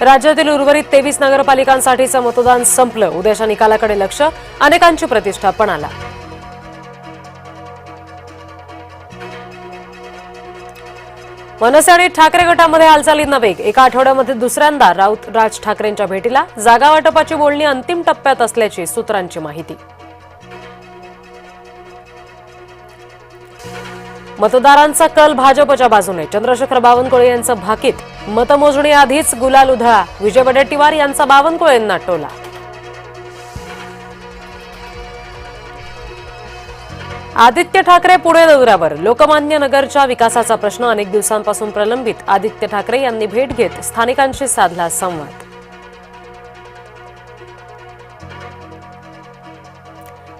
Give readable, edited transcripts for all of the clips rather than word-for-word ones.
राज्यातील उर्वरित 23 नगरपालिकांसाठीचं मतदान संपलं. उद्याच्या निकालाकडे लक्ष, अनेकांची प्रतिष्ठा पणाला. मनसे आणि ठाकरे गटामध्ये हालचालींना वेग. एका आठवड्यामध्ये दुसऱ्यांदा राऊत राज ठाकरेंच्या भेटीला. जागा वाटपाची बोलणी अंतिम टप्प्यात असल्याची सूत्रांची माहिती. मतदारांचा कल भाजपच्या बाजूने. चंद्रशेखर बावनकुळे यांचं भाकीत. मतमोजणी आधीच गुलाल उधळा. विजय वडेट्टीवार यांचा बावनकुळेंना टोला. आदित्य ठाकरे पुणे दौऱ्यावर. लोकमान्य नगरच्या विकासाचा प्रश्न अनेक दिवसांपासून प्रलंबित. आदित्य ठाकरे यांनी भेट घेत स्थानिकांशी साधला संवाद.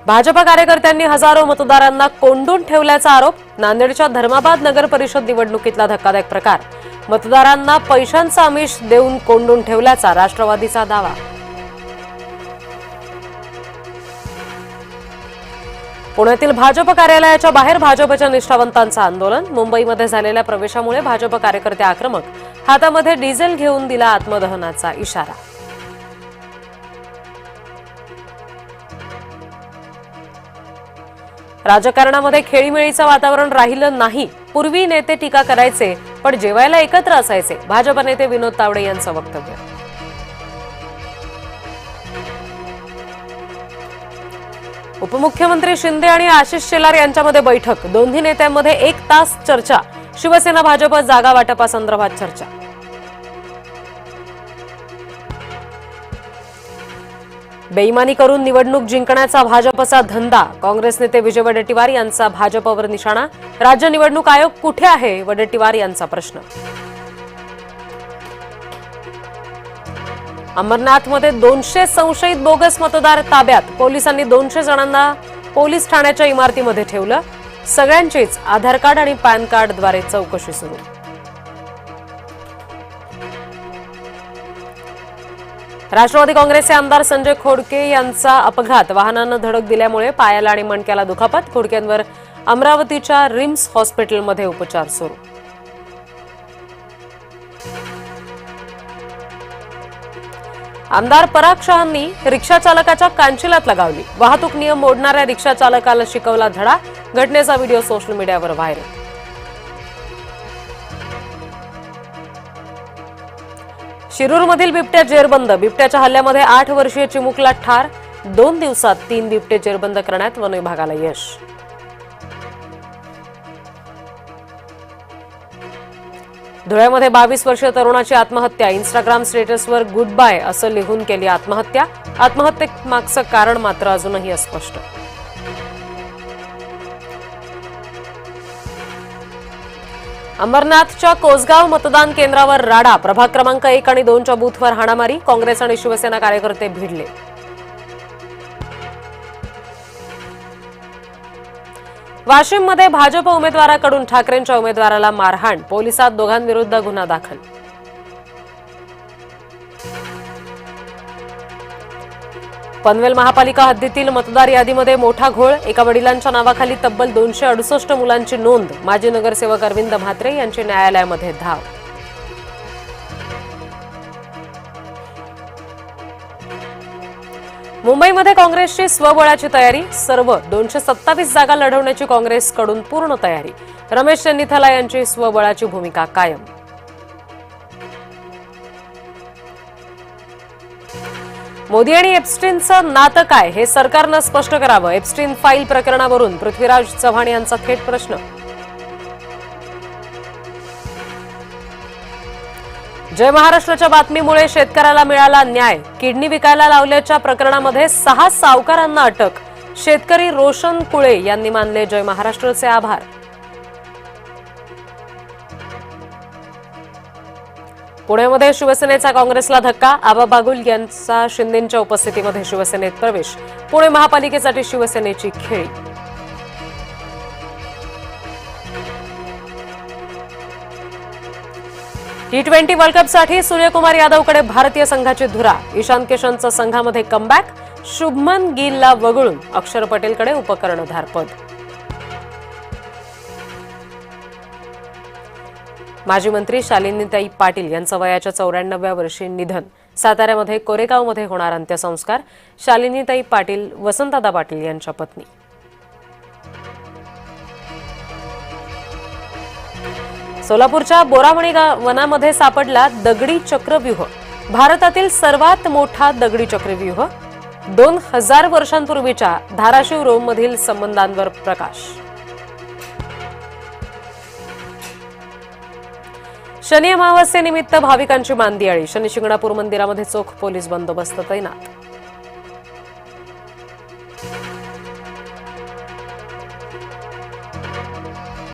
भाजप कार्यकर्त्यांनी हजारो मतदारांना कोंडून ठेवल्याचा आरोप. नांदेडच्या धर्माबाद नगर परिषद निवडणुकीतला धक्कादायक प्रकार. मतदारांना पैशांचं आमिष देऊन कोंडून ठेवल्याचा राष्ट्रवादीचा दावा. पुण्यातील भाजप कार्यालयाच्या बाहेर भाजपच्या निष्ठावंतांचं आंदोलन. मुंबईमध्ये झालेल्या प्रवेशामुळे भाजप कार्यकर्ते आक्रमक. हातामध्ये डिझेल घेऊन दिला आत्मदहनाचा इशारा. राजकारणामध्ये खेळीमेळीचं वातावरण राहिलं नाही. पूर्वी नेते टीका करायचे, पण जेवायला एकत्र असायचे. भाजप नेते विनोद तावडे यांचं वक्तव्य. उपमुख्यमंत्री शिंदे आणि आशिष शेलार यांच्यामध्ये बैठक. दोन्ही नेत्यांमध्ये 1 तास चर्चा. शिवसेना भाजप जागा वाटपासंदर्भात चर्चा. बेईमानी करून निवडणूक जिंकण्याचा भाजपचा धंदा. काँग्रेस नेते विजय वडेट्टीवार यांचा भाजपवर निशाणा. राज्य निवडणूक आयोग कुठे आहे, वडेट्टीवार यांचा प्रश्न. अमरनाथमध्ये 200 संशयित बोगस मतदार ताब्यात. पोलिसांनी 200 जणांना पोलीस ठाण्याच्या इमारतीमध्ये ठेवलं. सगळ्यांचीच आधार कार्ड आणि पॅन कार्डद्वारे चौकशी सुरू. राष्ट्रवादी काँग्रेसचे आमदार संजय खोडके यांचा अपघात. वाहनानं धडक दिल्यामुळे पायाला आणि मणक्याला दुखापत. खोडकेंवर अमरावतीच्या रिम्स हॉस्पिटलमध्ये उपचार सुरू. आमदार पराग शहांनी रिक्षा चालकाच्या कांचिलात लगावली. वाहतूक नियम मोडणाऱ्या रिक्षा चालकाला शिकवला धडा. घटनेचा व्हिडिओ सोशल मीडियावर व्हायरल. शिरूरमधील बिबट्या जेरबंद. बिबट्याच्या हल्ल्यामध्ये 8 वर्षीय चिमुकला ठार. 2 दिवसात 3 बिबटे जेरबंद करण्यात वन विभागाला यश. धुळ्यामध्ये 22 वर्षीय तरुणाची आत्महत्या. इंस्टाग्राम स्टेटसवर गुड बाय असं लिहून केली आत्महत्या. आत्महत्येमागचं कारण मात्र अजूनही अस्पष्ट. अंबरनाथच्या कोसगाव मतदान केंद्रावर राडा. प्रभाग क्रमांक 1 आणि 2च्या बूथवर हाणामारी. काँग्रेस आणि शिवसेना कार्यकर्ते भिडले. वाशिममध्ये भाजप उमेदवाराकडून ठाकरेंच्या उमेदवाराला मारहाण. पोलिसात दोघांविरुद्ध गुन्हा दाखल. पनवेल महापालिका हद्दीतील मतदार यादीमध्ये मोठा घोळ. एका वडिलांच्या नावाखाली तब्बल 268 मुलांची नोंद. माजी नगरसेवक अरविंद म्हात्रे यांची न्यायालयामध्ये धाव. मुंबईमध्ये काँग्रेसची स्वबळाची तयारी. सर्व 227 जागा लढवण्याची काँग्रेसकडून पूर्ण तयारी. रमेश चन्नीथला यांची स्वबळाची भूमिका कायम. मोदी आणि एप्स्टीनचं नातं काय, हे सरकारनं स्पष्ट करावं. एप्स्टीन फाईल प्रकरणावरून पृथ्वीराज चव्हाण यांचा थेट प्रश्न. जय महाराष्ट्राच्या बातमीमुळे शेतकऱ्याला मिळाला न्याय. किडनी विकायला लावल्याच्या प्रकरणामध्ये 6 सावकारांना अटक. शेतकरी रोशन कुळे यांनी मानले जय महाराष्ट्राचे आभार. पुण्यामध्ये शिवसेनेचा काँग्रेसला धक्का. आबा बागुल यांचा शिंदेंच्या उपस्थितीमध्ये शिवसेनेत प्रवेश. पुणे महापालिकेसाठी शिवसेनेची खेळी. T20 वर्ल्ड कपसाठी सूर्यकुमार यादवकडे भारतीय संघाची धुरा. ईशान किशनचं संघामध्ये कमबॅक. शुभमन गिलला वगळून अक्षर पटेलकडे उपकर्णधारपद. माजी मंत्री शालिनीताई पाटील यांचं वयाच्या 94व्या वर्षी निधन. साताऱ्यामध्ये कोरेगावमध्ये होणार अंत्यसंस्कार. शालिनीताई पाटील वसंतदादा पाटील यांच्या पत्नी. सोलापूरच्या बोरामणी वनामध्ये सापडला दगडी चक्रव्यूह. भारतातील सर्वात मोठा दगडी चक्रव्यूह. 2000 वर्षांपूर्वीच्या धाराशिव रोममधील संबंधांवर प्रकाश. शनी अमावस्येनिमित्त भाविकांची मांदियाळी. शनी शिंगणापूर मंदिरामध्ये चोख पोलीस बंदोबस्त तैनात.